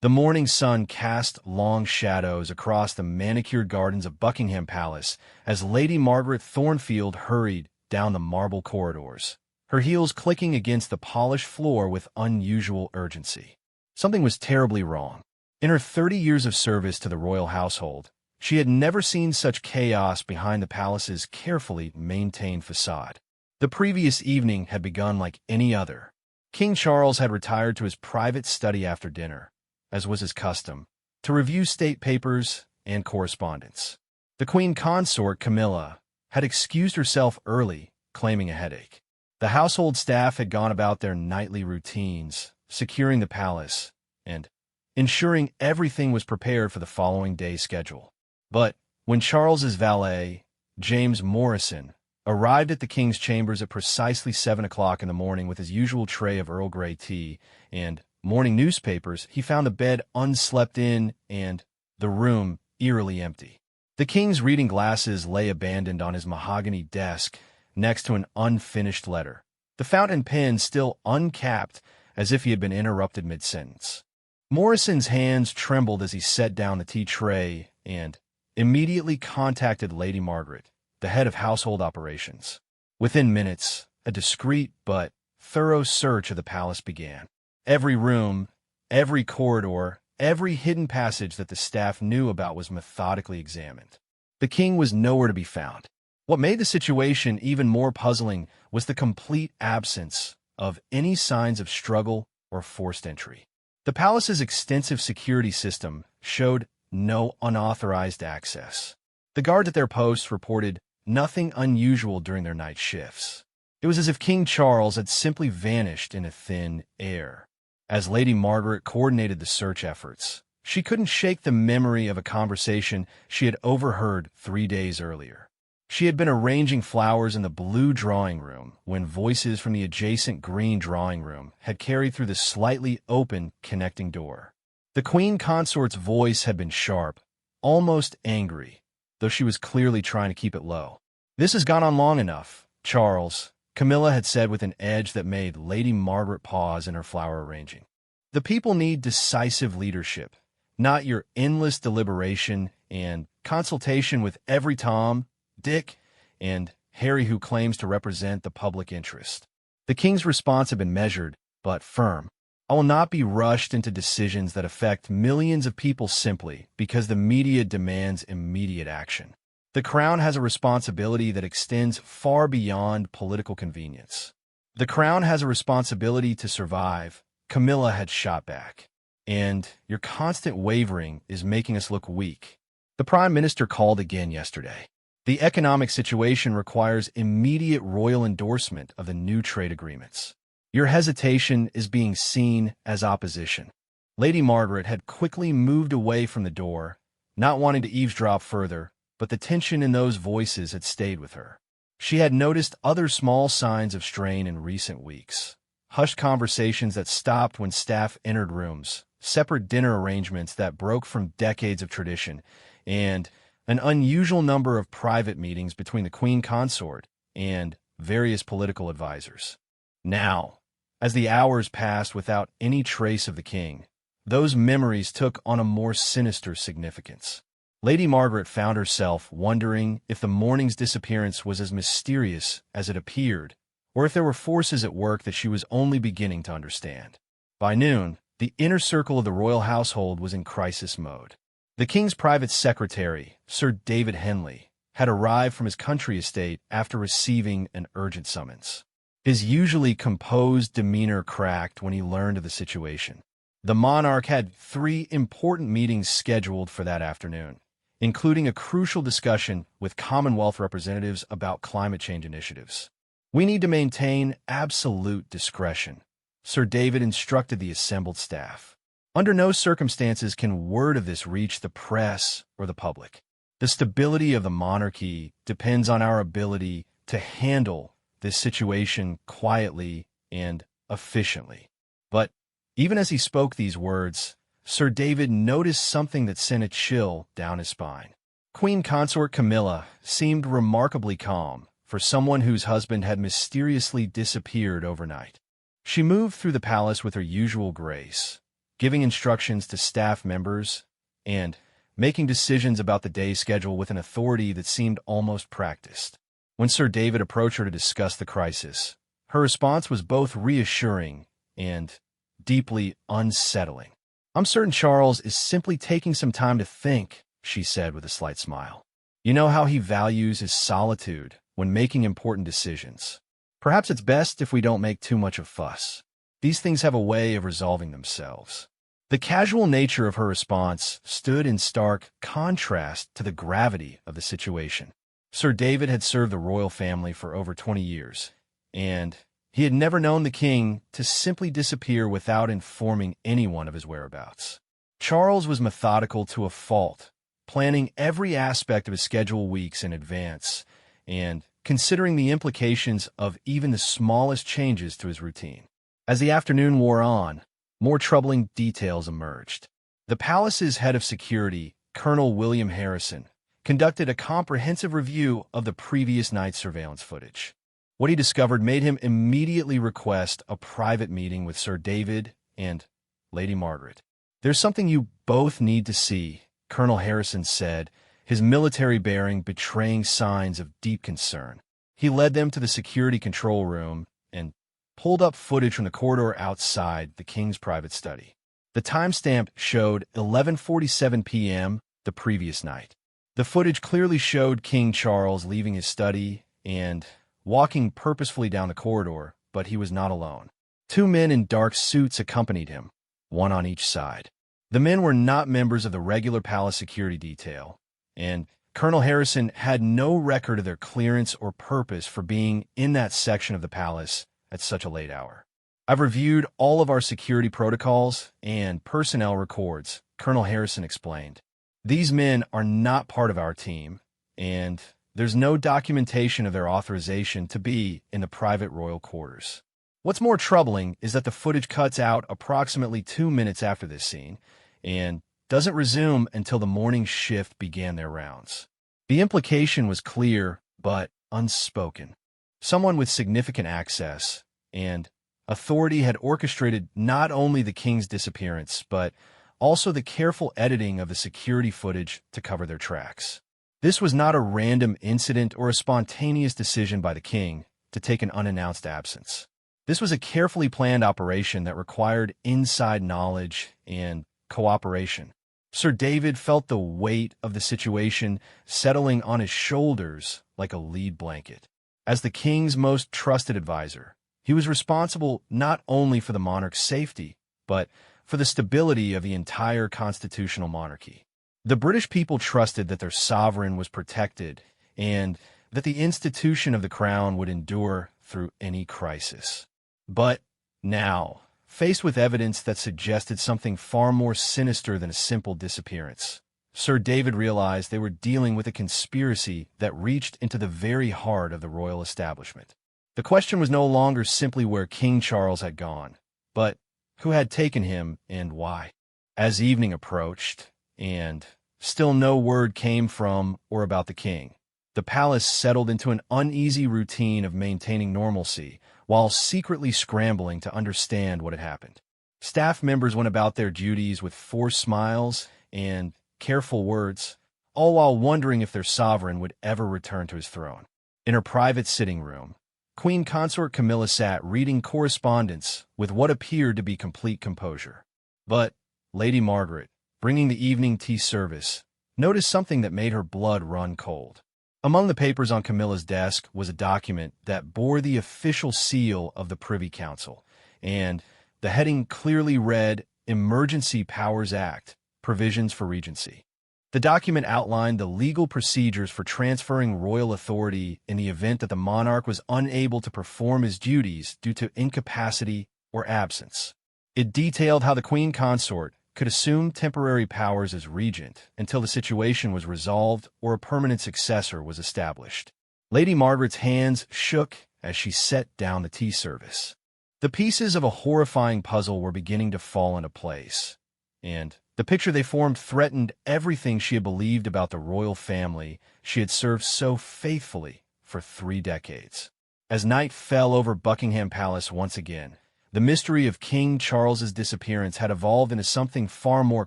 The morning sun cast long shadows across the manicured gardens of Buckingham Palace as Lady Margaret Thornfield hurried down the marble corridors, her heels clicking against the polished floor with unusual urgency. Something was terribly wrong. In her 30 years of service to the royal household, she had never seen such chaos behind the palace's carefully maintained facade. The previous evening had begun like any other. King Charles had retired to his private study after dinner, as was his custom, to review state papers and correspondence. The Queen Consort, Camilla, had excused herself early, claiming a headache. The household staff had gone about their nightly routines, securing the palace, and ensuring everything was prepared for the following day's schedule. But when Charles's valet, James Morrison, arrived at the king's chambers at precisely 7 o'clock in the morning with his usual tray of Earl Grey tea and morning newspapers, he found the bed unslept in and the room eerily empty. The king's reading glasses lay abandoned on his mahogany desk next to an unfinished letter, the fountain pen still uncapped as if he had been interrupted mid-sentence. Morrison's hands trembled as he set down the tea tray and immediately contacted Lady Margaret, the head of household operations. Within minutes, a discreet but thorough search of the palace began. Every room, every corridor, every hidden passage that the staff knew about was methodically examined. The king was nowhere to be found. What made the situation even more puzzling was the complete absence of any signs of struggle or forced entry. The palace's extensive security system showed no unauthorized access. The guards at their posts reported nothing unusual during their night shifts. It was as if King Charles had simply vanished into thin air. As Lady Margaret coordinated the search efforts, she couldn't shake the memory of a conversation she had overheard 3 days earlier. She had been arranging flowers in the blue drawing room when voices from the adjacent green drawing room had carried through the slightly open connecting door. The Queen Consort's voice had been sharp, almost angry, though she was clearly trying to keep it low. "This has gone on long enough, Charles," Camilla had said with an edge that made Lady Margaret pause in her flower arranging. "The people need decisive leadership, not your endless deliberation and consultation with every Tom, Dick, and Harry who claims to represent the public interest." The king's response had been measured, but firm. "I will not be rushed into decisions that affect millions of people simply because the media demands immediate action. The crown has a responsibility that extends far beyond political convenience. The crown has a responsibility to survive," Camilla had shot back. "And your constant wavering is making us look weak." The Prime Minister called again yesterday. "The economic situation requires immediate royal endorsement of the new trade agreements. Your hesitation is being seen as opposition." Lady Margaret had quickly moved away from the door, not wanting to eavesdrop further, but the tension in those voices had stayed with her. She had noticed other small signs of strain in recent weeks. Hushed conversations that stopped when staff entered rooms, separate dinner arrangements that broke from decades of tradition, and an unusual number of private meetings between the Queen Consort and various political advisors. Now, as the hours passed without any trace of the king, those memories took on a more sinister significance. Lady Margaret found herself wondering if the morning's disappearance was as mysterious as it appeared, or if there were forces at work that she was only beginning to understand. By noon, the inner circle of the royal household was in crisis mode. The king's private secretary, Sir David Henley, had arrived from his country estate after receiving an urgent summons. His usually composed demeanor cracked when he learned of the situation. The monarch had 3 important meetings scheduled for that afternoon, including a crucial discussion with Commonwealth representatives about climate change initiatives. "We need to maintain absolute discretion," Sir David instructed the assembled staff. "Under no circumstances can word of this reach the press or the public. The stability of the monarchy depends on our ability to handle this situation quietly and efficiently." But even as he spoke these words, Sir David noticed something that sent a chill down his spine. Queen Consort Camilla seemed remarkably calm for someone whose husband had mysteriously disappeared overnight. She moved through the palace with her usual grace, giving instructions to staff members, and making decisions about the day's schedule with an authority that seemed almost practiced. When Sir David approached her to discuss the crisis, her response was both reassuring and deeply unsettling. "I'm certain Charles is simply taking some time to think," she said with a slight smile. "You know how he values his solitude when making important decisions. Perhaps it's best if we don't make too much of a fuss. These things have a way of resolving themselves." The casual nature of her response stood in stark contrast to the gravity of the situation. Sir David had served the royal family for over 20 years, and he had never known the king to simply disappear without informing anyone of his whereabouts. Charles was methodical to a fault, planning every aspect of his schedule weeks in advance, and considering the implications of even the smallest changes to his routine. As the afternoon wore on, more troubling details emerged. The palace's head of security, Colonel William Harrison, conducted a comprehensive review of the previous night's surveillance footage. What he discovered made him immediately request a private meeting with Sir David and Lady Margaret. "There's something you both need to see," Colonel Harrison said, his military bearing betraying signs of deep concern. He led them to the security control room and pulled up footage from the corridor outside the king's private study. The timestamp showed 11:47 p.m. the previous night. The footage clearly showed King Charles leaving his study and walking purposefully down the corridor, but he was not alone. Two men in dark suits accompanied him, one on each side. The men were not members of the regular palace security detail, and Colonel Harrison had no record of their clearance or purpose for being in that section of the palace at such a late hour. "I've reviewed all of our security protocols and personnel records," Colonel Harrison explained. "These men are not part of our team, and there's no documentation of their authorization to be in the private royal quarters." What's more troubling is that the footage cuts out approximately 2 minutes after this scene and doesn't resume until the morning shift began their rounds. The implication was clear but unspoken. Someone with significant access and authority had orchestrated not only the king's disappearance, but also the careful editing of the security footage to cover their tracks. This was not a random incident or a spontaneous decision by the king to take an unannounced absence. This was a carefully planned operation that required inside knowledge and cooperation. Sir David felt the weight of the situation settling on his shoulders like a lead blanket. As the king's most trusted advisor, he was responsible not only for the monarch's safety, but for the stability of the entire constitutional monarchy. The British people trusted that their sovereign was protected and that the institution of the crown would endure through any crisis. But now, faced with evidence that suggested something far more sinister than a simple disappearance, Sir David realized they were dealing with a conspiracy that reached into the very heart of the royal establishment. The question was no longer simply where King Charles had gone, but who had taken him and why. As evening approached, and still no word came from or about the king, the palace settled into an uneasy routine of maintaining normalcy while secretly scrambling to understand what had happened. Staff members went about their duties with forced smiles and careful words, all while wondering if their sovereign would ever return to his throne. In her private sitting room, Queen Consort Camilla sat reading correspondence with what appeared to be complete composure. But Lady Margaret, bringing the evening tea service, noticed something that made her blood run cold. Among the papers on Camilla's desk was a document that bore the official seal of the Privy Council, and the heading clearly read Emergency Powers Act, Provisions for Regency. The document outlined the legal procedures for transferring royal authority in the event that the monarch was unable to perform his duties due to incapacity or absence. It detailed how the Queen Consort could assume temporary powers as regent until the situation was resolved or a permanent successor was established. Lady Margaret's hands shook as she set down the tea service. The pieces of a horrifying puzzle were beginning to fall into place, and the picture they formed threatened everything she had believed about the royal family she had served so faithfully for 3 decades. As night fell over Buckingham Palace once again, The mystery of King Charles's disappearance had evolved into something far more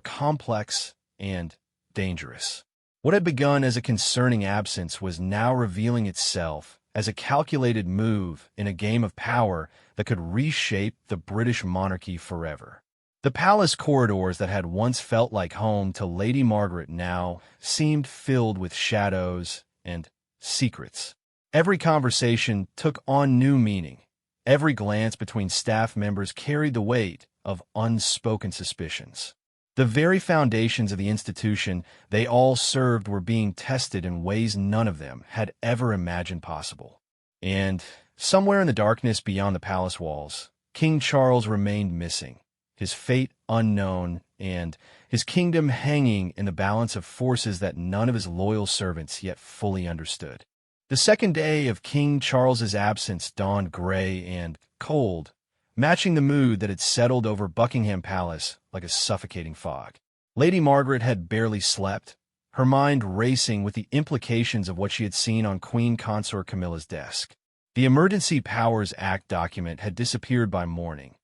complex and dangerous. What had begun as a concerning absence was now revealing itself as a calculated move in a game of power that could reshape the British monarchy forever. The palace corridors that had once felt like home to Lady Margaret now seemed filled with shadows and secrets. Every conversation took on new meaning. Every glance between staff members carried the weight of unspoken suspicions. The very foundations of the institution they all served were being tested in ways none of them had ever imagined possible. And somewhere in the darkness beyond the palace walls, King Charles remained missing, his fate unknown, and his kingdom hanging in the balance of forces that none of his loyal servants yet fully understood. The second day of King Charles's absence dawned gray and cold, matching the mood that had settled over Buckingham Palace like a suffocating fog. Lady Margaret had barely slept, her mind racing with the implications of what she had seen on Queen Consort Camilla's desk. The Emergency Powers Act document had disappeared by morning,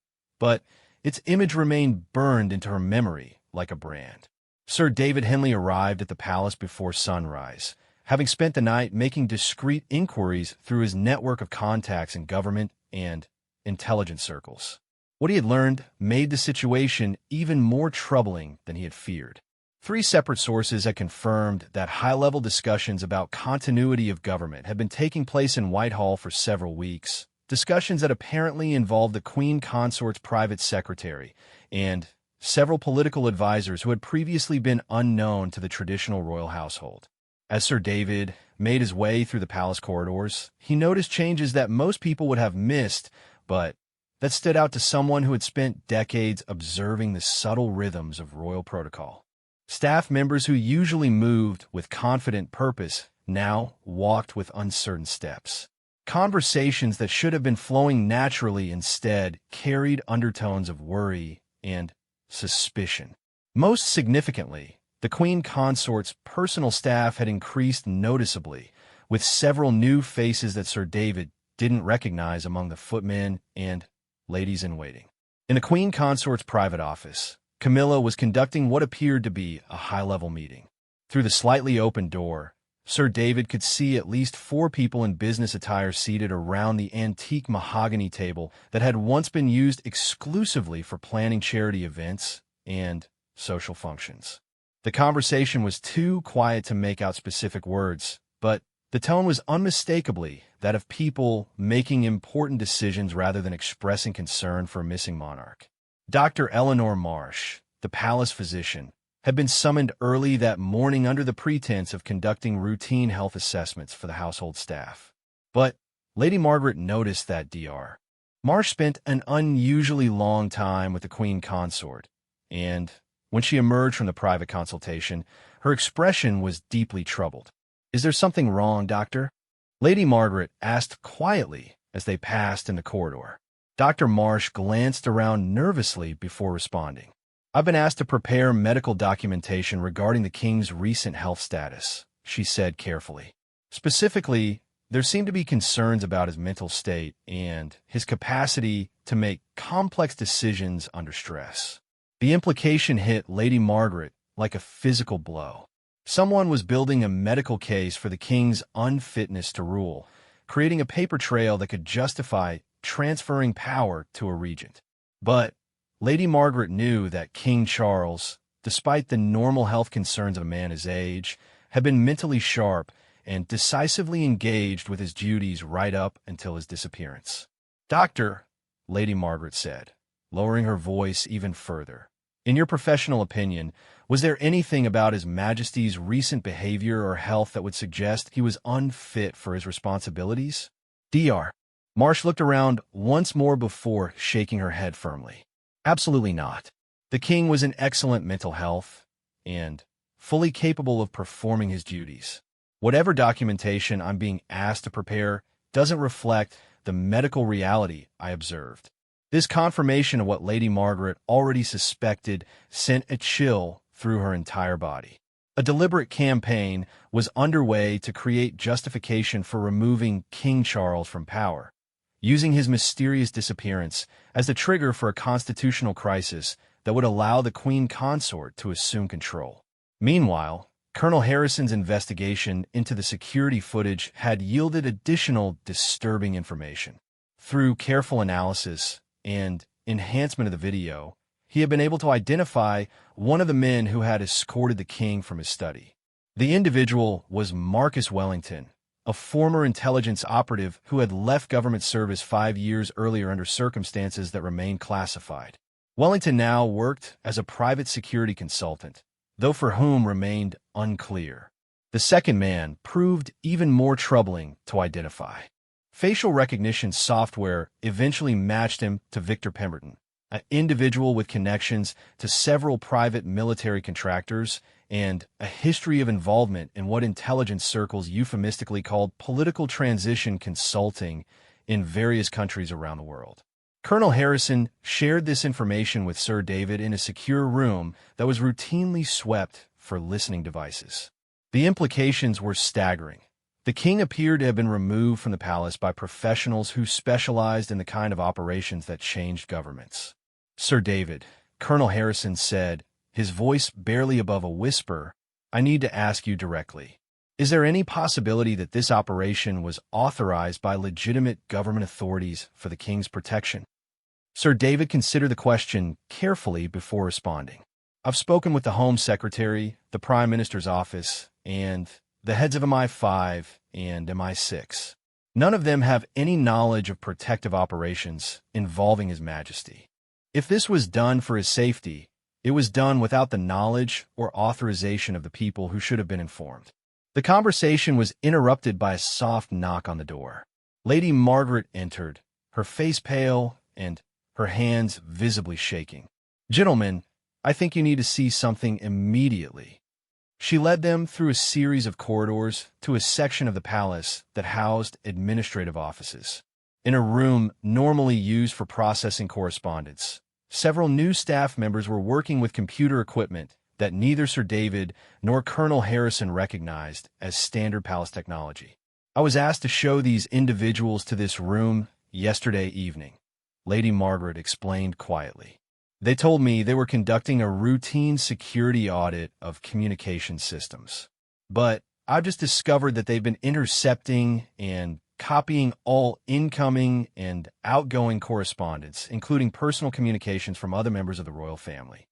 but its image remained burned into her memory like a brand. Sir David Henley arrived at the palace before sunrise, having spent the night making discreet inquiries through his network of contacts in government and intelligence circles. What he had learned made the situation even more troubling than he had feared. 3 separate sources had confirmed that high-level discussions about continuity of government had been taking place in Whitehall for several weeks, discussions that apparently involved the Queen Consort's private secretary and several political advisors who had previously been unknown to the traditional royal household. As Sir David made his way through the palace corridors, he noticed changes that most people would have missed, but that stood out to someone who had spent decades observing the subtle rhythms of royal protocol. Staff members who usually moved with confident purpose now walked with uncertain steps. Conversations that should have been flowing naturally instead carried undertones of worry and suspicion. Most significantly, the Queen Consort's personal staff had increased noticeably, with several new faces that Sir David didn't recognize among the footmen and ladies-in-waiting. In the Queen Consort's private office, Camilla was conducting what appeared to be a high-level meeting. Through the slightly open door, Sir David could see at least 4 people in business attire seated around the antique mahogany table that had once been used exclusively for planning charity events and social functions. The conversation was too quiet to make out specific words, but the tone was unmistakably that of people making important decisions rather than expressing concern for a missing monarch. Dr. Eleanor Marsh, the palace physician, had been summoned early that morning under the pretense of conducting routine health assessments for the household staff. But Lady Margaret noticed that Dr. Marsh spent an unusually long time with the Queen Consort, and when she emerged from the private consultation, her expression was deeply troubled. "Is there something wrong, Doctor?" Lady Margaret asked quietly as they passed in the corridor. Dr. Marsh glanced around nervously before responding. "I've been asked to prepare medical documentation regarding the King's recent health status," she said carefully. Specifically, there seemed to be concerns about his mental state and his capacity to make complex decisions under stress. The implication hit Lady Margaret like a physical blow. Someone was building a medical case for the king's unfitness to rule, creating a paper trail that could justify transferring power to a regent. But Lady Margaret knew that King Charles, despite the normal health concerns of a man his age, had been mentally sharp and decisively engaged with his duties right up until his disappearance. "Doctor," Lady Margaret said, lowering her voice even further, "in your professional opinion, was there anything about His Majesty's recent behavior or health that would suggest he was unfit for his responsibilities?" Dr. Marsh looked around once more before shaking her head firmly. "Absolutely not. The king was in excellent mental health and fully capable of performing his duties. Whatever documentation I'm being asked to prepare doesn't reflect the medical reality I observed." This confirmation of what Lady Margaret already suspected sent a chill through her entire body. A deliberate campaign was underway to create justification for removing King Charles from power, using his mysterious disappearance as the trigger for a constitutional crisis that would allow the Queen Consort to assume control. Meanwhile, Colonel Harrison's investigation into the security footage had yielded additional disturbing information. Through careful analysis and enhancement of the video, he had been able to identify one of the men who had escorted the king from his study. The individual was Marcus Wellington, a former intelligence operative who had left government service 5 years earlier under circumstances that remained classified. Wellington now worked as a private security consultant, though for whom remained unclear. The second man proved even more troubling to identify. Facial recognition software eventually matched him to Victor Pemberton, an individual with connections to several private military contractors and a history of involvement in what intelligence circles euphemistically called political transition consulting in various countries around the world. Colonel Harrison shared this information with Sir David in a secure room that was routinely swept for listening devices. The implications were staggering. The king appeared to have been removed from the palace by professionals who specialized in the kind of operations that changed governments. Sir David, Colonel Harrison said, his voice barely above a whisper, "I need to ask you directly. Is there any possibility that this operation was authorized by legitimate government authorities for the king's protection?" Sir David considered the question carefully before responding. "I've spoken with the Home Secretary, the Prime Minister's office, and the heads of MI5 and MI6. None of them have any knowledge of protective operations involving His Majesty. If this was done for his safety, it was done without the knowledge or authorization of the people who should have been informed." The conversation was interrupted by a soft knock on the door. Lady Margaret entered, her face pale and her hands visibly shaking. "Gentlemen, I think you need to see something immediately." She led them through a series of corridors to a section of the palace that housed administrative offices. In a room normally used for processing correspondence, several new staff members were working with computer equipment that neither Sir David nor Colonel Harrison recognized as standard palace technology. "I was asked to show these individuals to this room yesterday evening," Lady Margaret explained quietly. "They told me they were conducting a routine security audit of communication systems. But I've just discovered that they've been intercepting and copying all incoming and outgoing correspondence, including personal communications from other members of the royal family.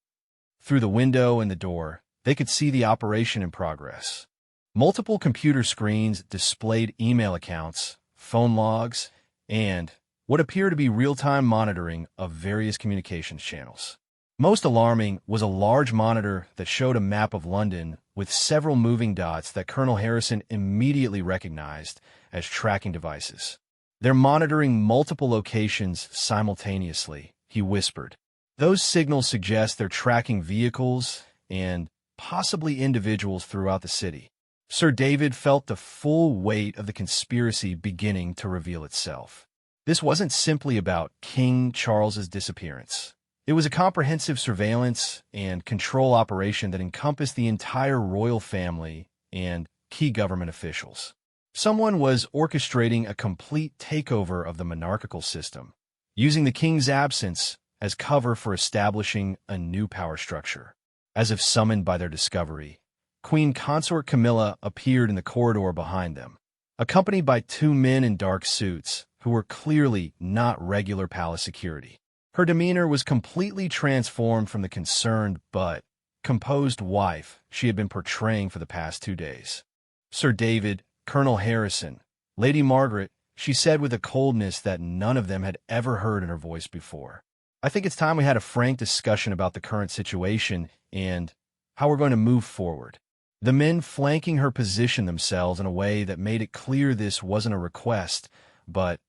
Through the window in the door, they could see the operation in progress. Multiple computer screens displayed email accounts, phone logs, and what appeared to be real-time monitoring of various communications channels. Most alarming was a large monitor that showed a map of London with several moving dots that Colonel Harrison immediately recognized as tracking devices. They're monitoring multiple locations simultaneously," he whispered. "Those signals suggest they're tracking vehicles and possibly individuals throughout the city." Sir David felt the full weight of the conspiracy beginning to reveal itself. This wasn't simply about King Charles's disappearance. It was a comprehensive surveillance and control operation that encompassed the entire royal family and key government officials. Someone was orchestrating a complete takeover of the monarchical system, using the king's absence as cover for establishing a new power structure. As if summoned by their discovery, Queen Consort Camilla appeared in the corridor behind them, accompanied by 2 men in dark suits who were clearly not regular palace security. Her demeanor was completely transformed from the concerned but composed wife she had been portraying for the past 2 days. "Sir David, Colonel Harrison, Lady Margaret," she said with a coldness that none of them had ever heard in her voice before. "I think it's time we had a frank discussion about the current situation and how we're going to move forward." The men flanking her positioned themselves in a way that made it clear this wasn't a request, but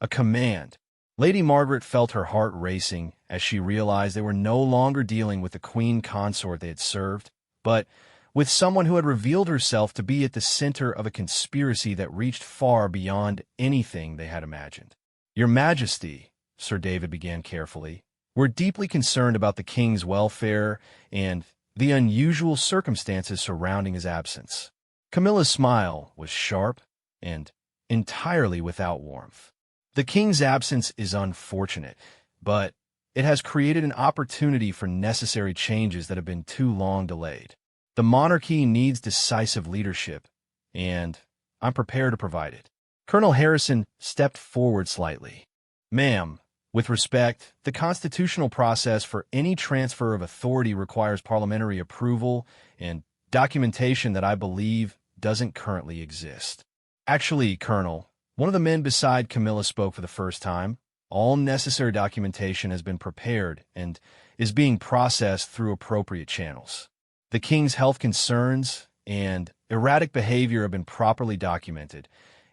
a command. Lady Margaret felt her heart racing as she realized they were no longer dealing with the Queen Consort they had served, but with someone who had revealed herself to be at the center of a conspiracy that reached far beyond anything they had imagined. "Your Majesty," Sir David began carefully, "we're deeply concerned about the king's welfare and the unusual circumstances surrounding his absence." Camilla's smile was sharp and entirely without warmth. The king's absence is unfortunate, but it has created an opportunity for necessary changes that have been too long delayed. The monarchy needs decisive leadership, and I'm prepared to provide it. Colonel Harrison stepped forward slightly. Ma'am, with respect, the constitutional process for any transfer of authority requires parliamentary approval and documentation that I believe doesn't currently exist. Actually, Colonel, one of the men beside Camilla spoke for the first time. All necessary documentation has been prepared and is being processed through appropriate channels. The king's health concerns and erratic behavior have been properly documented,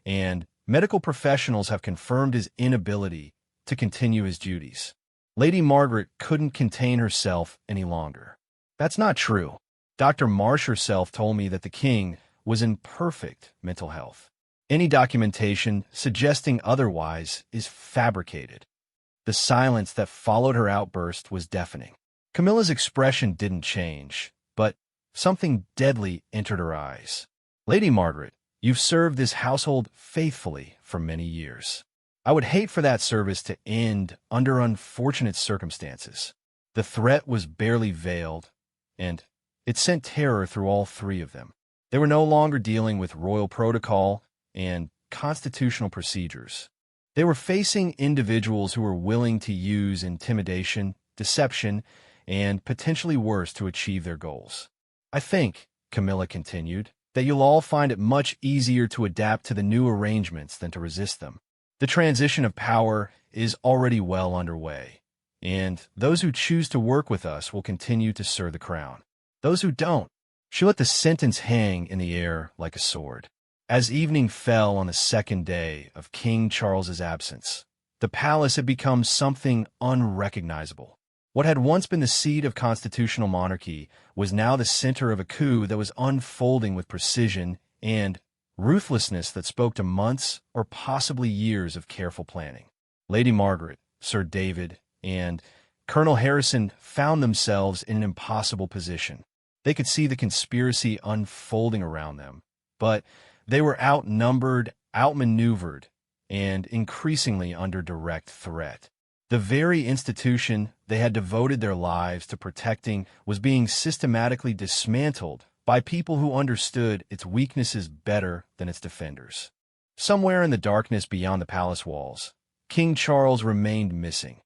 and medical professionals have confirmed his inability to continue his duties. Lady Margaret couldn't contain herself any longer. That's not true. Dr. Marsh herself told me that the king was in perfect mental health. Any documentation suggesting otherwise is fabricated. The silence that followed her outburst was deafening. Camilla's expression didn't change, but something deadly entered her eyes. Lady Margaret, you've served this household faithfully for many years. I would hate for that service to end under unfortunate circumstances. The threat was barely veiled, and it sent terror through all three of them. They were no longer dealing with royal protocol and constitutional procedures. They were facing individuals who were willing to use intimidation, deception, and potentially worse to achieve their goals. I think, Camilla continued, that you'll all find it much easier to adapt to the new arrangements than to resist them. The transition of power is already well underway, and those who choose to work with us will continue to serve the crown. Those who don't, she let the sentence hang in the air like a sword. As evening fell on the second day of King Charles's absence, the palace had become something unrecognizable. What had once been the seat of constitutional monarchy was now the center of a coup that was unfolding with precision and ruthlessness that spoke to months or possibly years of careful planning. Lady Margaret, Sir David, and Colonel Harrison found themselves in an impossible position. They could see the conspiracy unfolding around them, but they were outnumbered, outmaneuvered, and increasingly under direct threat. The very institution they had devoted their lives to protecting was being systematically dismantled by people who understood its weaknesses better than its defenders. Somewhere in the darkness beyond the palace walls, King Charles remained missing,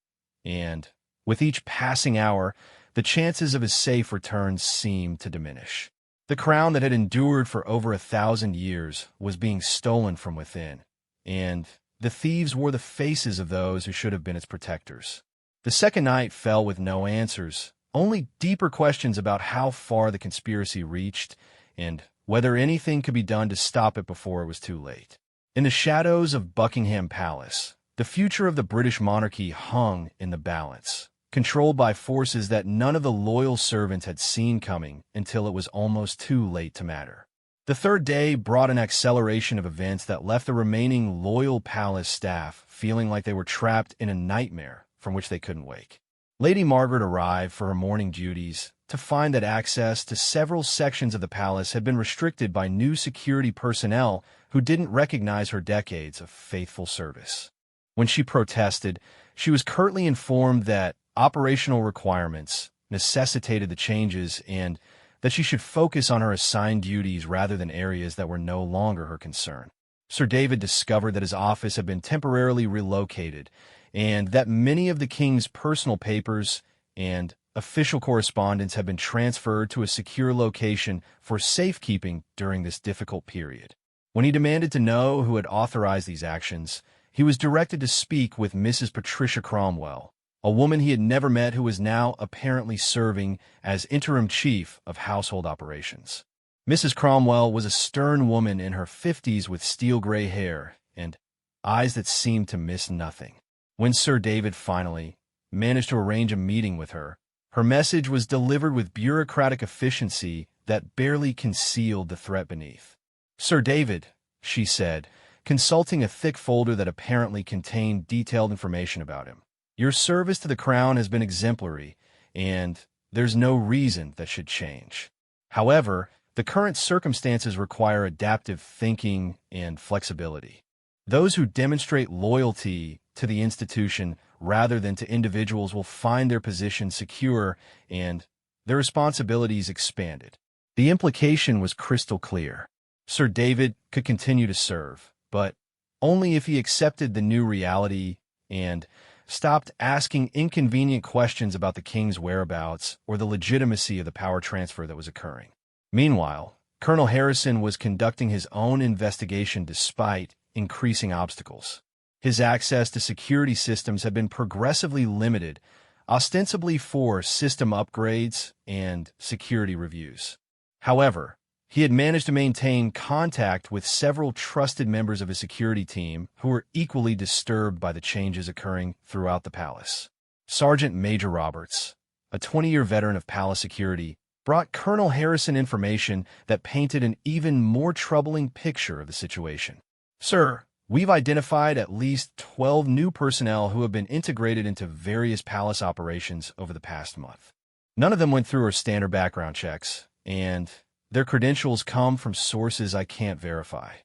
and with each passing hour, the chances of his safe return seemed to diminish. The crown that had endured for over 1,000 years was being stolen from within, and the thieves wore the faces of those who should have been its protectors. The second night fell with no answers, only deeper questions about how far the conspiracy reached and whether anything could be done to stop it before it was too late. In the shadows of Buckingham Palace, the future of the British monarchy hung in the balance, controlled by forces that none of the loyal servants had seen coming until it was almost too late to matter. The third day brought an acceleration of events that left the remaining loyal palace staff feeling like they were trapped in a nightmare from which they couldn't wake. Lady Margaret arrived for her morning duties to find that access to several sections of the palace had been restricted by new security personnel who didn't recognize her decades of faithful service. When she protested, she was curtly informed that operational requirements necessitated the changes and that she should focus on her assigned duties rather than areas that were no longer her concern. Sir David discovered that his office had been temporarily relocated and that many of the king's personal papers and official correspondence had been transferred to a secure location for safekeeping during this difficult period. When he demanded to know who had authorized these actions, he was directed to speak with Mrs. Patricia Cromwell, a woman he had never met who was now apparently serving as interim chief of household operations. Mrs. Cromwell was a stern woman in her 50s with steel-gray hair and eyes that seemed to miss nothing. When Sir David finally managed to arrange a meeting with her, her message was delivered with bureaucratic efficiency that barely concealed the threat beneath. "Sir David," she said, consulting a thick folder that apparently contained detailed information about him, "your service to the crown has been exemplary, and there's no reason that should change. However, the current circumstances require adaptive thinking and flexibility. Those who demonstrate loyalty to the institution rather than to individuals will find their position secure and their responsibilities expanded. The implication was crystal clear. Sir David could continue to serve, but only if he accepted the new reality and stopped asking inconvenient questions about the king's whereabouts or the legitimacy of the power transfer that was occurring. Meanwhile, Colonel Harrison was conducting his own investigation despite increasing obstacles. His access to security systems had been progressively limited, ostensibly for system upgrades and security reviews. However, he had managed to maintain contact with several trusted members of his security team who were equally disturbed by the changes occurring throughout the palace. Sergeant Major Roberts, a 20-year veteran of palace security, brought Colonel Harrison information that painted an even more troubling picture of the situation. "Sir, we've identified at least 12 new personnel who have been integrated into various palace operations over the past month. None of them went through our standard background checks, and their credentials come from sources I can't verify."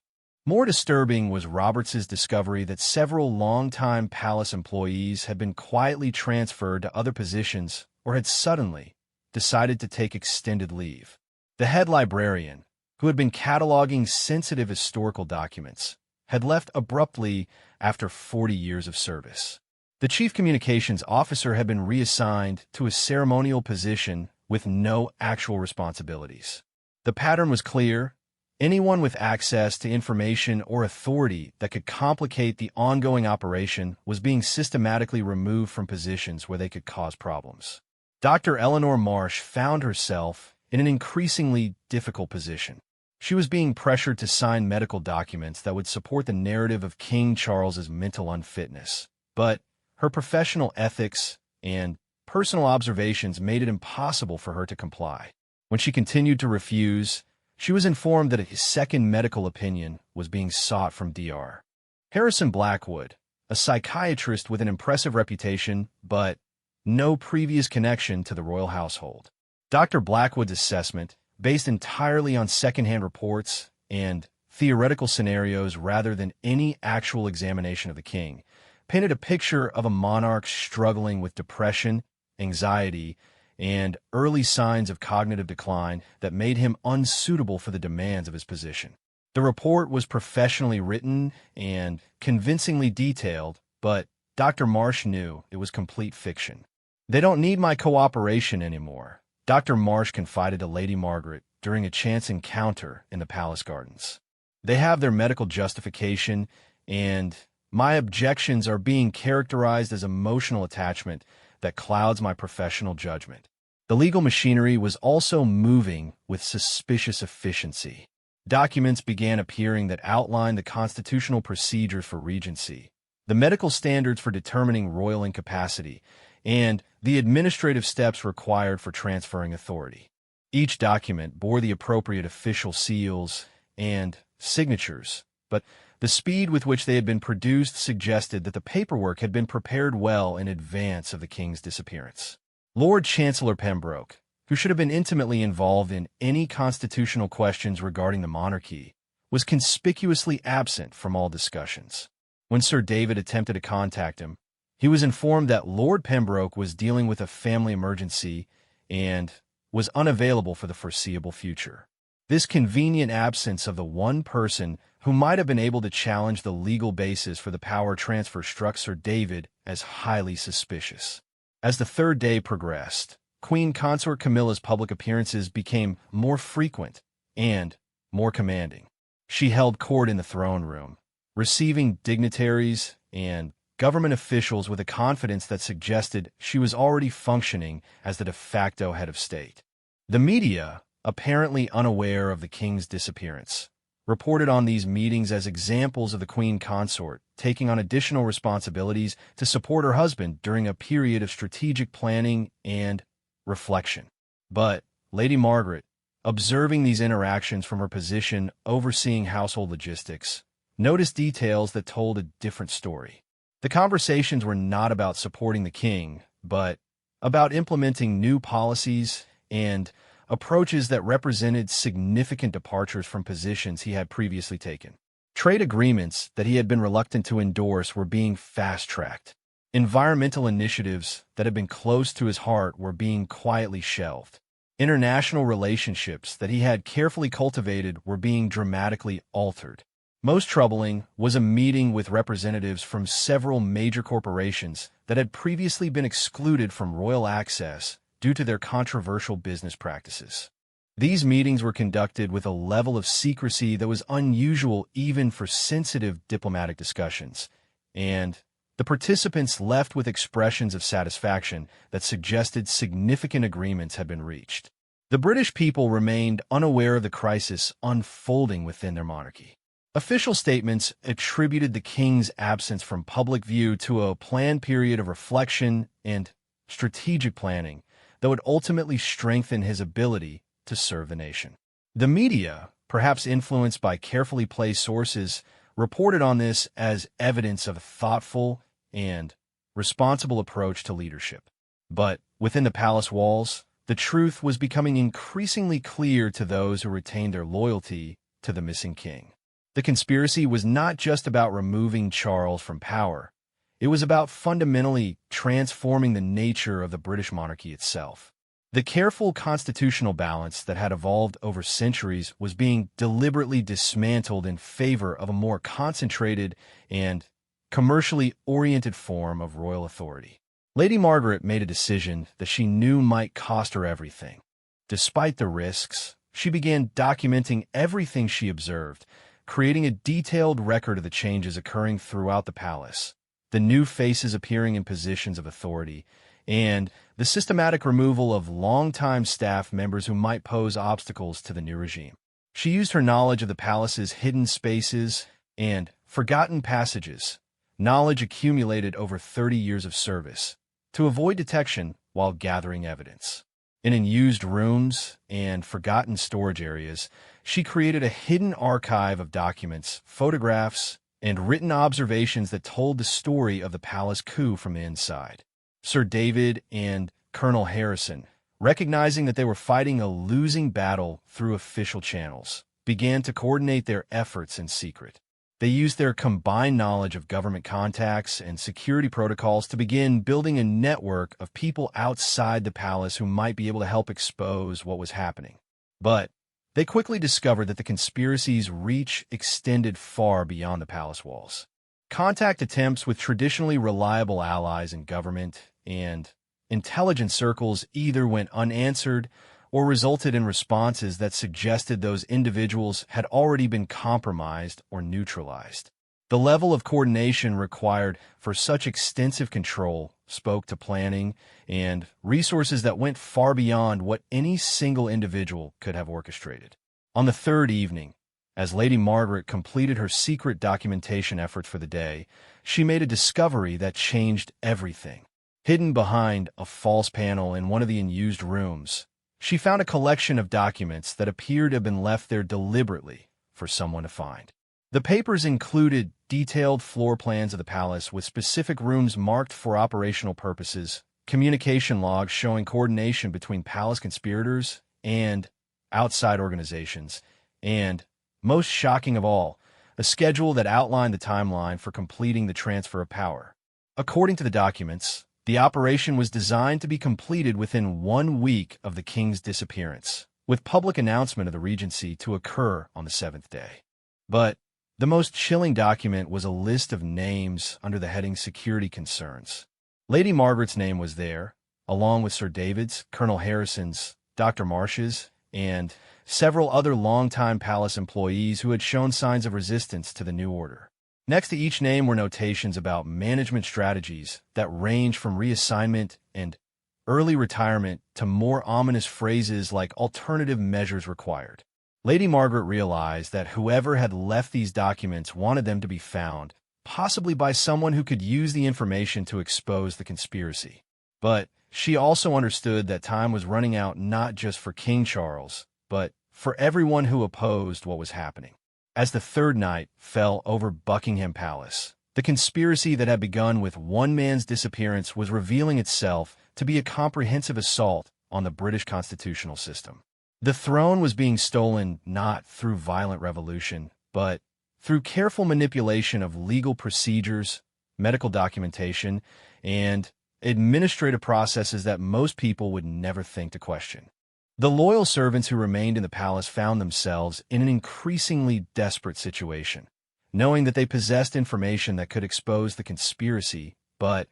More disturbing was Roberts's discovery that several longtime palace employees had been quietly transferred to other positions or had suddenly decided to take extended leave. The head librarian, who had been cataloging sensitive historical documents, had left abruptly after 40 years of service. The chief communications officer had been reassigned to a ceremonial position with no actual responsibilities. The pattern was clear. Anyone with access to information or authority that could complicate the ongoing operation was being systematically removed from positions where they could cause problems. Dr. Eleanor Marsh found herself in an increasingly difficult position. She was being pressured to sign medical documents that would support the narrative of King Charles's mental unfitness, but her professional ethics and personal observations made it impossible for her to comply. When she continued to refuse, she was informed that a second medical opinion was being sought from Dr. Harrison Blackwood, a psychiatrist with an impressive reputation but no previous connection to the royal household. Dr. Blackwood's assessment, based entirely on secondhand reports and theoretical scenarios rather than any actual examination of the king, painted a picture of a monarch struggling with depression, anxiety, and early signs of cognitive decline that made him unsuitable for the demands of his position. The report was professionally written and convincingly detailed, but Dr. Marsh knew it was complete fiction. "They don't need my cooperation anymore," Dr. Marsh confided to Lady Margaret during a chance encounter in the palace gardens. "They have their medical justification, and my objections are being characterized as emotional attachment that clouds my professional judgment." The legal machinery was also moving with suspicious efficiency. Documents began appearing that outlined the constitutional procedures for regency, the medical standards for determining royal incapacity, and the administrative steps required for transferring authority. Each document bore the appropriate official seals and signatures, but the speed with which they had been produced suggested that the paperwork had been prepared well in advance of the king's disappearance. Lord Chancellor Pembroke, who should have been intimately involved in any constitutional questions regarding the monarchy, was conspicuously absent from all discussions. When Sir David attempted to contact him, he was informed that Lord Pembroke was dealing with a family emergency and was unavailable for the foreseeable future. This convenient absence of the one person who might have been able to challenge the legal basis for the power transfer struck Sir David as highly suspicious. As the third day progressed, Queen Consort Camilla's public appearances became more frequent and more commanding. She held court in the throne room, receiving dignitaries and government officials with a confidence that suggested she was already functioning as the de facto head of state. The media, apparently unaware of the king's disappearance, reported on these meetings as examples of the queen consort taking on additional responsibilities to support her husband during a period of strategic planning and reflection. But Lady Margaret, observing these interactions from her position overseeing household logistics, noticed details that told a different story. The conversations were not about supporting the king, but about implementing new policies and approaches that represented significant departures from positions he had previously taken. Trade agreements that he had been reluctant to endorse were being fast-tracked. Environmental initiatives that had been close to his heart were being quietly shelved. International relationships that he had carefully cultivated were being dramatically altered. Most troubling was a meeting with representatives from several major corporations that had previously been excluded from royal access due to their controversial business practices. These meetings were conducted with a level of secrecy that was unusual even for sensitive diplomatic discussions, and the participants left with expressions of satisfaction that suggested significant agreements had been reached. The British people remained unaware of the crisis unfolding within their monarchy. Official statements attributed the king's absence from public view to a planned period of reflection and strategic planning that would ultimately strengthen his ability to serve the nation. The media, perhaps influenced by carefully placed sources, reported on this as evidence of a thoughtful and responsible approach to leadership. But within the palace walls, the truth was becoming increasingly clear to those who retained their loyalty to the missing king. The conspiracy was not just about removing Charles from power. It was about fundamentally transforming the nature of the British monarchy itself. The careful constitutional balance that had evolved over centuries was being deliberately dismantled in favor of a more concentrated and commercially oriented form of royal authority. Lady Margaret made a decision that she knew might cost her everything. Despite the risks, she began documenting everything she observed, creating a detailed record of the changes occurring throughout the palace, the new faces appearing in positions of authority, and the systematic removal of longtime staff members who might pose obstacles to the new regime. She used her knowledge of the palace's hidden spaces and forgotten passages, knowledge accumulated over 30 years of service, to avoid detection while gathering evidence. In unused rooms and forgotten storage areas, she created a hidden archive of documents, photographs, and written observations that told the story of the palace coup from the inside. Sir David and Colonel Harrison, recognizing that they were fighting a losing battle through official channels, began to coordinate their efforts in secret. They used their combined knowledge of government contacts and security protocols to begin building a network of people outside the palace who might be able to help expose what was happening. But they quickly discovered that the conspiracy's reach extended far beyond the palace walls. Contact attempts with traditionally reliable allies in government and intelligence circles either went unanswered or resulted in responses that suggested those individuals had already been compromised or neutralized. The level of coordination required for such extensive control spoke to planning and resources that went far beyond what any single individual could have orchestrated. On the third evening, as Lady Margaret completed her secret documentation efforts for the day, she made a discovery that changed everything. Hidden behind a false panel in one of the unused rooms, she found a collection of documents that appeared to have been left there deliberately for someone to find. The papers included detailed floor plans of the palace with specific rooms marked for operational purposes, communication logs showing coordination between palace conspirators and outside organizations, and, most shocking of all, a schedule that outlined the timeline for completing the transfer of power. According to the documents, the operation was designed to be completed within 1 week of the king's disappearance, with public announcement of the regency to occur on the 7th day. But the most chilling document was a list of names under the heading Security Concerns. Lady Margaret's name was there, along with Sir David's, Colonel Harrison's, Dr. Marsh's, and several other longtime palace employees who had shown signs of resistance to the new order. Next to each name were notations about management strategies that range from reassignment and early retirement to more ominous phrases like alternative measures required. Lady Margaret realized that whoever had left these documents wanted them to be found, possibly by someone who could use the information to expose the conspiracy. But she also understood that time was running out not just for King Charles, but for everyone who opposed what was happening. As the third night fell over Buckingham Palace, the conspiracy that had begun with one man's disappearance was revealing itself to be a comprehensive assault on the British constitutional system. The throne was being stolen not through violent revolution, but through careful manipulation of legal procedures, medical documentation, and administrative processes that most people would never think to question. The loyal servants who remained in the palace found themselves in an increasingly desperate situation, knowing that they possessed information that could expose the conspiracy, but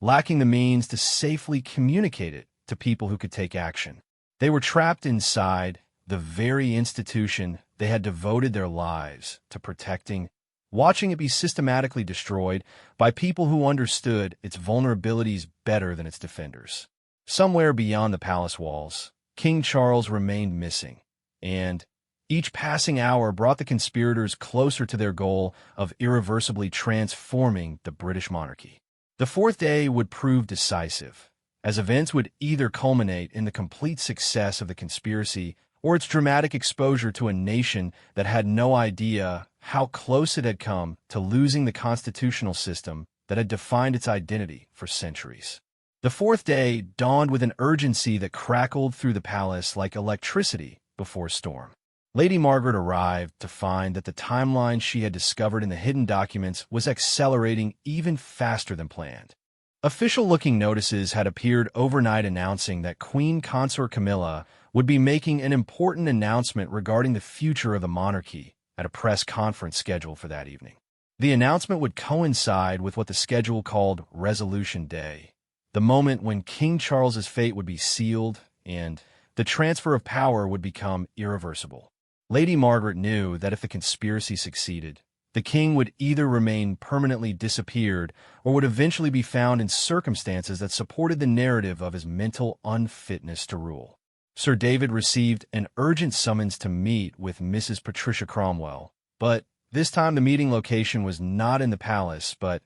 lacking the means to safely communicate it to people who could take action. They were trapped inside the very institution they had devoted their lives to protecting, watching it be systematically destroyed by people who understood its vulnerabilities better than its defenders. Somewhere beyond the palace walls, King Charles remained missing, and each passing hour brought the conspirators closer to their goal of irreversibly transforming the British monarchy. The fourth day would prove decisive, as events would either culminate in the complete success of the conspiracy or its dramatic exposure to a nation that had no idea how close it had come to losing the constitutional system that had defined its identity for centuries. The fourth day dawned with an urgency that crackled through the palace like electricity before a storm. Lady Margaret arrived to find that the timeline she had discovered in the hidden documents was accelerating even faster than planned. Official-looking notices had appeared overnight announcing that Queen Consort Camilla would be making an important announcement regarding the future of the monarchy at a press conference scheduled for that evening. The announcement would coincide with what the schedule called Resolution Day, the moment when King Charles's fate would be sealed and the transfer of power would become irreversible. Lady Margaret knew that if the conspiracy succeeded, the king would either remain permanently disappeared or would eventually be found in circumstances that supported the narrative of his mental unfitness to rule. Sir David received an urgent summons to meet with Mrs. Patricia Cromwell, but this time the meeting location was not in the palace, but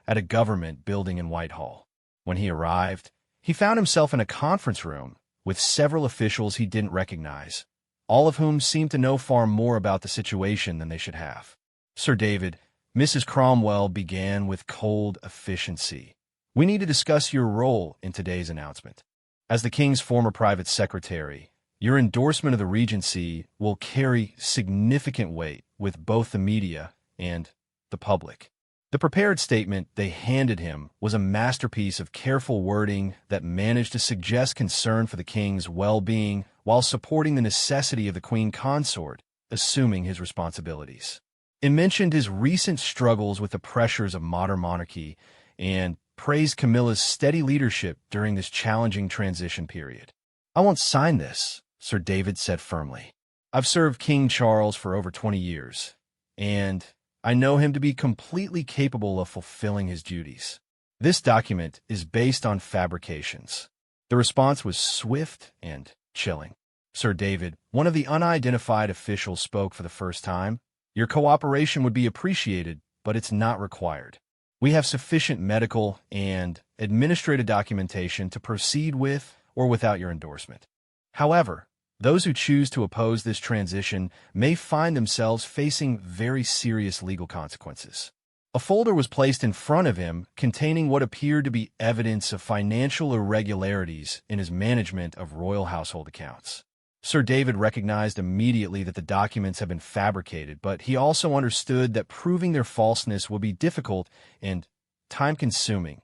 at a government building in Whitehall. When he arrived, he found himself in a conference room with several officials he didn't recognize, all of whom seemed to know far more about the situation than they should have. Sir David, Mrs. Cromwell began with cold efficiency. "We need to discuss your role in today's announcement. As the king's former private secretary, your endorsement of the regency will carry significant weight with both the media and the public." The prepared statement they handed him was a masterpiece of careful wording that managed to suggest concern for the king's well-being while supporting the necessity of the queen consort assuming his responsibilities. It mentioned his recent struggles with the pressures of modern monarchy and praised Camilla's steady leadership during this challenging transition period. "I won't sign this," Sir David said firmly. "I've served King Charles for over 20 years, and I know him to be completely capable of fulfilling his duties. This document is based on fabrications." The response was swift and chilling. Sir David, one of the unidentified officials, spoke for the first time. "Your cooperation would be appreciated, but it's not required. We have sufficient medical and administrative documentation to proceed with or without your endorsement. However, those who choose to oppose this transition may find themselves facing very serious legal consequences." A folder was placed in front of him containing what appeared to be evidence of financial irregularities in his management of royal household accounts. Sir David recognized immediately that the documents had been fabricated, but he also understood that proving their falseness would be difficult and time-consuming,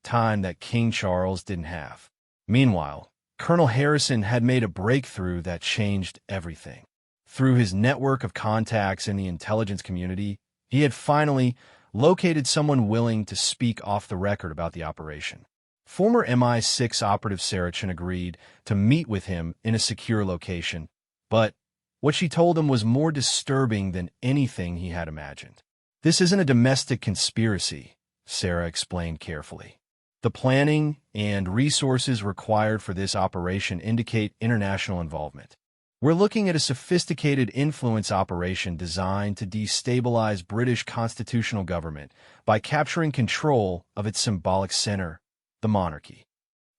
time that King Charles didn't have. Meanwhile, Colonel Harrison had made a breakthrough that changed everything. Through his network of contacts in the intelligence community, he had finally located someone willing to speak off the record about the operation. Former MI6 operative Sarah Chen agreed to meet with him in a secure location, but what she told him was more disturbing than anything he had imagined. "This isn't a domestic conspiracy," Sarah explained carefully. "The planning and resources required for this operation indicate international involvement. We're looking at a sophisticated influence operation designed to destabilize British constitutional government by capturing control of its symbolic center, the monarchy."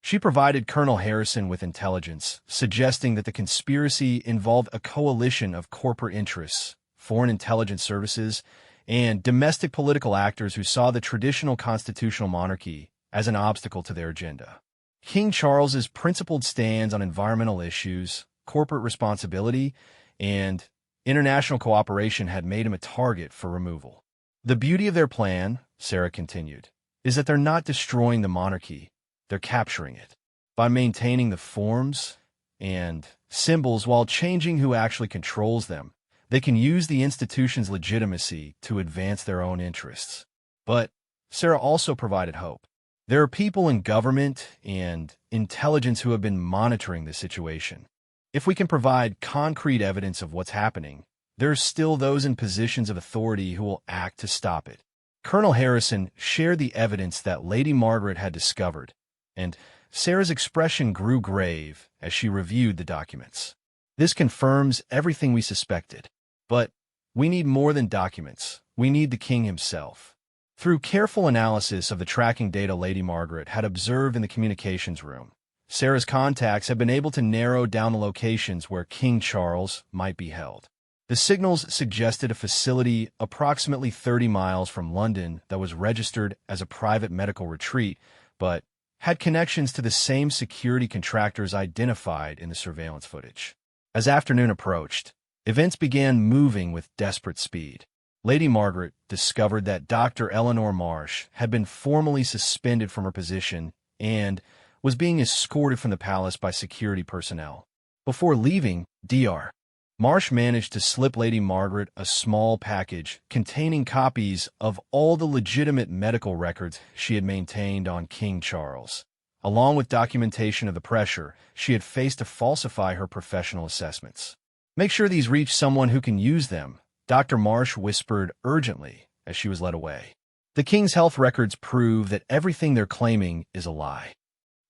She provided Colonel Harrison with intelligence, suggesting that the conspiracy involved a coalition of corporate interests, foreign intelligence services, and domestic political actors who saw the traditional constitutional monarchy as an obstacle to their agenda. King Charles's principled stands on environmental issues, corporate responsibility, and International cooperation had made him a target for removal. The beauty of their plan, Sarah continued, is that they're not destroying the monarchy, they're capturing it. By maintaining the forms and symbols while changing who actually controls them, they can use the institution's legitimacy to advance their own interests. But Sarah also provided hope. There are people in government and intelligence who have been monitoring the situation. If we can provide concrete evidence of what's happening, there are still those in positions of authority who will act to stop it. Colonel Harrison shared the evidence that Lady Margaret had discovered, and Sarah's expression grew grave as she reviewed the documents. This confirms everything we suspected. But we need more than documents. We need the king himself. Through careful analysis of the tracking data Lady Margaret had observed in the communications room, Sarah's contacts have been able to narrow down the locations where King Charles might be held. The signals suggested a facility approximately 30 miles from London that was registered as a private medical retreat, but had connections to the same security contractors identified in the surveillance footage. As afternoon approached, events began moving with desperate speed. Lady Margaret discovered that Dr. Eleanor Marsh had been formally suspended from her position and was being escorted from the palace by security personnel. Before leaving, Dr. Marsh managed to slip Lady Margaret a small package containing copies of all the legitimate medical records she had maintained on King Charles, along with documentation of the pressure she had faced to falsify her professional assessments. "Make sure these reach someone who can use them," Dr. Marsh whispered urgently as she was led away. "The king's health records prove that everything they're claiming is a lie."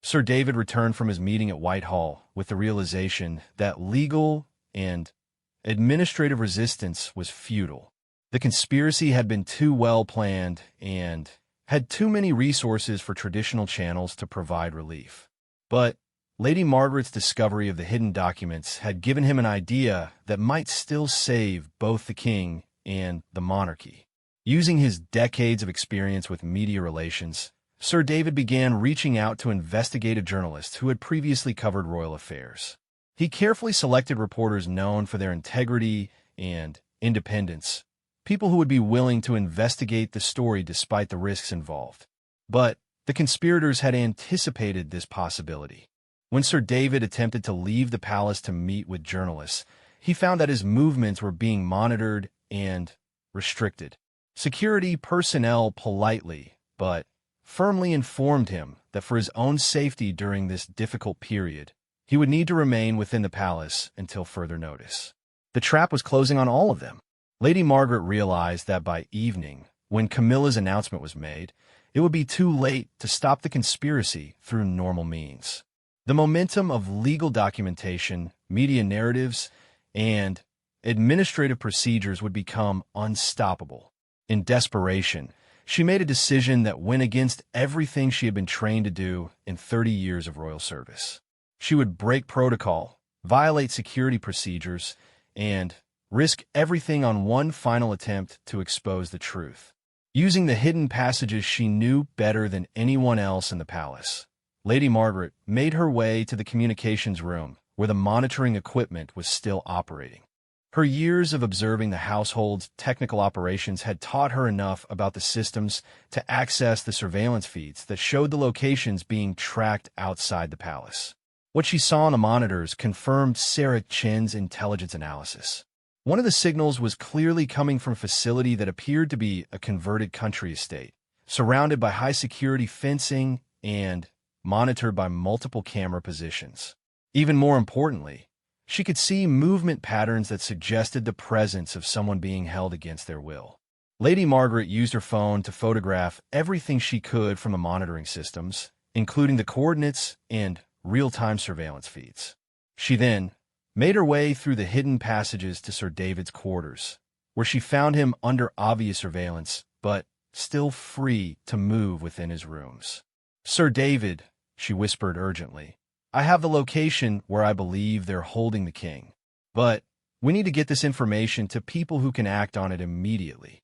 Sir David returned from his meeting at Whitehall with the realization that legal and administrative resistance was futile. The conspiracy had been too well planned and had too many resources for traditional channels to provide relief. But Lady Margaret's discovery of the hidden documents had given him an idea that might still save both the king and the monarchy. Using his decades of experience with media relations, Sir David began reaching out to investigative journalists who had previously covered royal affairs. He carefully selected reporters known for their integrity and independence, people who would be willing to investigate the story despite the risks involved. But the conspirators had anticipated this possibility. When Sir David attempted to leave the palace to meet with journalists, he found that his movements were being monitored and restricted. Security personnel politely, but firmly informed him that for his own safety during this difficult period, he would need to remain within the palace until further notice. The trap was closing on all of them. Lady Margaret realized that by evening, when Camilla's announcement was made, it would be too late to stop the conspiracy through normal means. The momentum of legal documentation, media narratives, and administrative procedures would become unstoppable. In desperation, she made a decision that went against everything she had been trained to do in 30 years of royal service. She would break protocol, violate security procedures, and risk everything on one final attempt to expose the truth. Using the hidden passages she knew better than anyone else in the palace, Lady Margaret made her way to the communications room where the monitoring equipment was still operating. Her years of observing the household's technical operations had taught her enough about the systems to access the surveillance feeds that showed the locations being tracked outside the palace. What she saw on the monitors confirmed Sarah Chen's intelligence analysis. One of the signals was clearly coming from a facility that appeared to be a converted country estate, surrounded by high-security fencing and monitored by multiple camera positions. Even more importantly, she could see movement patterns that suggested the presence of someone being held against their will. Lady Margaret used her phone to photograph everything she could from the monitoring systems, including the coordinates and real-time surveillance feeds. She then made her way through the hidden passages to Sir David's quarters, where she found him under obvious surveillance, but still free to move within his rooms. "Sir David," she whispered urgently, "I have the location where I believe they're holding the king. But we need to get this information to people who can act on it immediately."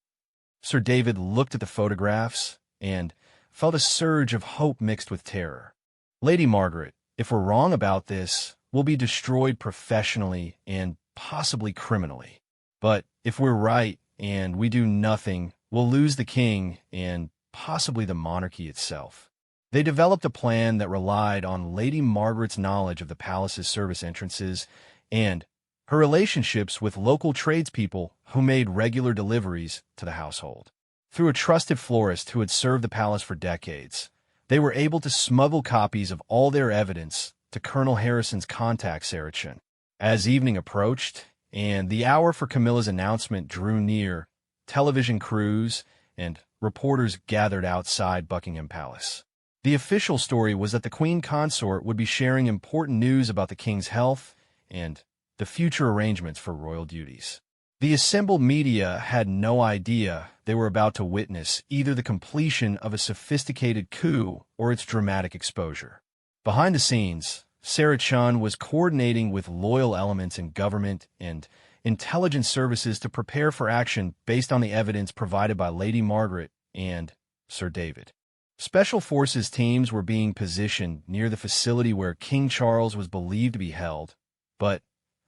Sir David looked at the photographs and felt a surge of hope mixed with terror. "Lady Margaret, if we're wrong about this, we'll be destroyed professionally and possibly criminally. But if we're right and we do nothing, we'll lose the king and possibly the monarchy itself. They developed a plan that relied on Lady Margaret's knowledge of the palace's service entrances and her relationships with local tradespeople who made regular deliveries to the household. Through a trusted florist who had served the palace for decades, they were able to smuggle copies of all their evidence to Colonel Harrison's contact, Sarah Chun. As evening approached and the hour for Camilla's announcement drew near, television crews and reporters gathered outside Buckingham Palace. The official story was that the Queen Consort would be sharing important news about the king's health and the future arrangements for royal duties. The assembled media had no idea they were about to witness either the completion of a sophisticated coup or its dramatic exposure. Behind the scenes, Sarah Chun was coordinating with loyal elements in government and intelligence services to prepare for action based on the evidence provided by Lady Margaret and Sir David. Special forces teams were being positioned near the facility where King Charles was believed to be held, but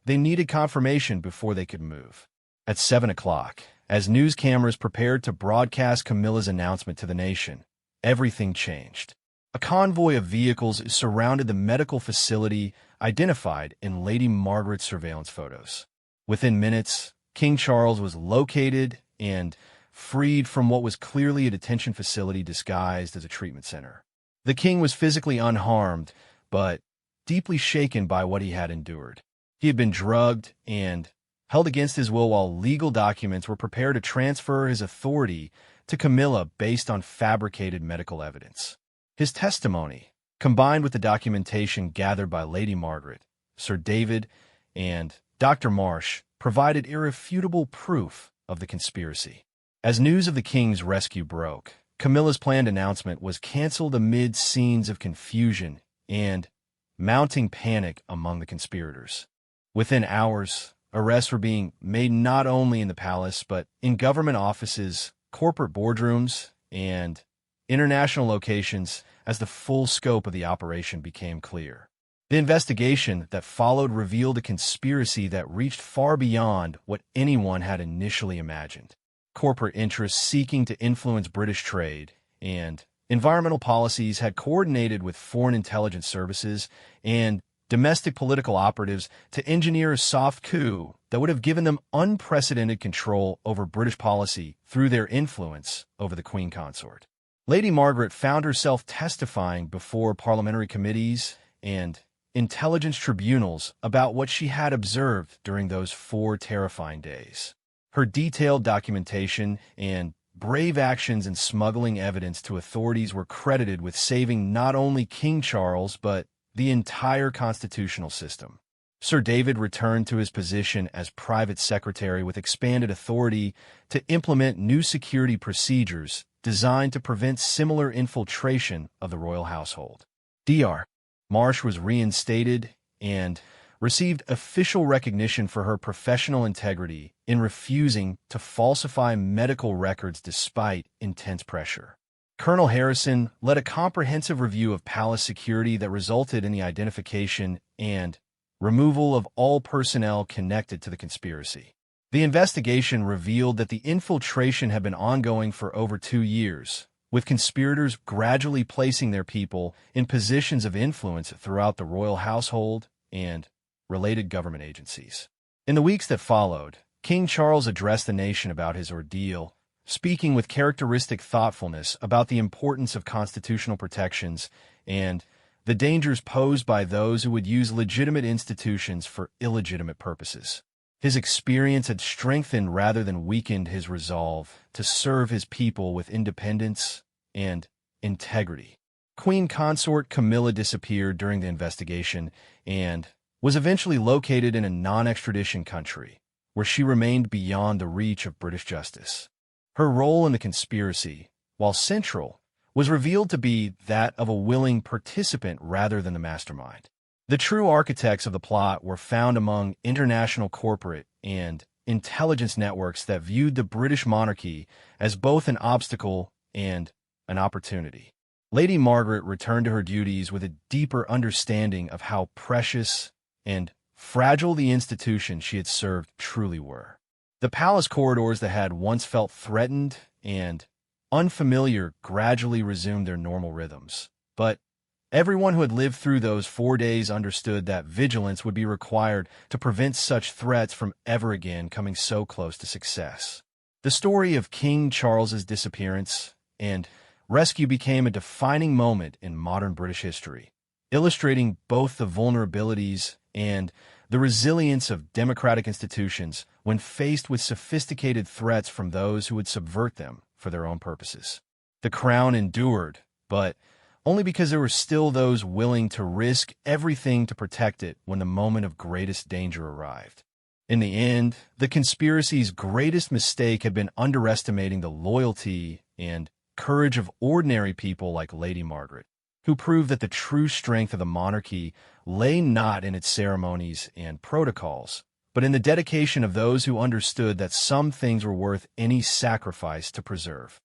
they needed confirmation before they could move. At 7 o'clock, as news cameras prepared to broadcast Camilla's announcement to the nation, everything changed. A convoy of vehicles surrounded the medical facility identified in Lady Margaret's surveillance photos. Within minutes, King Charles was located and freed from what was clearly a detention facility disguised as a treatment center. The king was physically unharmed, but deeply shaken by what he had endured. He had been drugged and held against his will while legal documents were prepared to transfer his authority to Camilla based on fabricated medical evidence. His testimony, combined with the documentation gathered by Lady Margaret, Sir David, and Dr. Marsh, provided irrefutable proof of the conspiracy. As news of the king's rescue broke, Camilla's planned announcement was canceled amid scenes of confusion and mounting panic among the conspirators. Within hours, arrests were being made not only in the palace but in government offices, corporate boardrooms, and international locations as the full scope of the operation became clear. The investigation that followed revealed a conspiracy that reached far beyond what anyone had initially imagined. Corporate interests seeking to influence British trade and environmental policies had coordinated with foreign intelligence services and domestic political operatives to engineer a soft coup that would have given them unprecedented control over British policy through their influence over the Queen Consort. Lady Margaret found herself testifying before parliamentary committees and intelligence tribunals about what she had observed during those 4 terrifying days. Her detailed documentation and brave actions in smuggling evidence to authorities were credited with saving not only King Charles but the entire constitutional system. Sir David returned to his position as private secretary with expanded authority to implement new security procedures designed to prevent similar infiltration of the royal household. Dr. Marsh was reinstated and received official recognition for her professional integrity in refusing to falsify medical records despite intense pressure. Colonel Harrison led a comprehensive review of palace security that resulted in the identification and removal of all personnel connected to the conspiracy. The investigation revealed that the infiltration had been ongoing for over 2 years, with conspirators gradually placing their people in positions of influence throughout the royal household and related government agencies. In the weeks that followed, King Charles addressed the nation about his ordeal, speaking with characteristic thoughtfulness about the importance of constitutional protections and the dangers posed by those who would use legitimate institutions for illegitimate purposes. His experience had strengthened rather than weakened his resolve to serve his people with independence and integrity. Queen Consort Camilla disappeared during the investigation and was eventually located in a non-extradition country, where she remained beyond the reach of British justice. Her role in the conspiracy, while central, was revealed to be that of a willing participant rather than the mastermind. The true architects of the plot were found among international corporate and intelligence networks that viewed the British monarchy as both an obstacle and an opportunity. Lady Margaret returned to her duties with a deeper understanding of how precious and fragile the institutions she had served truly were. The palace corridors that had once felt threatened and unfamiliar gradually resumed their normal rhythms. But everyone who had lived through those 4 days understood that vigilance would be required to prevent such threats from ever again coming so close to success. The story of King Charles's disappearance and rescue became a defining moment in modern British history, illustrating both the vulnerabilities and the resilience of democratic institutions when faced with sophisticated threats from those who would subvert them for their own purposes. The crown endured, but only because there were still those willing to risk everything to protect it when the moment of greatest danger arrived. In the end, the conspiracy's greatest mistake had been underestimating the loyalty and courage of ordinary people like Lady Margaret, who proved that the true strength of the monarchy lay not in its ceremonies and protocols, but in the dedication of those who understood that some things were worth any sacrifice to preserve.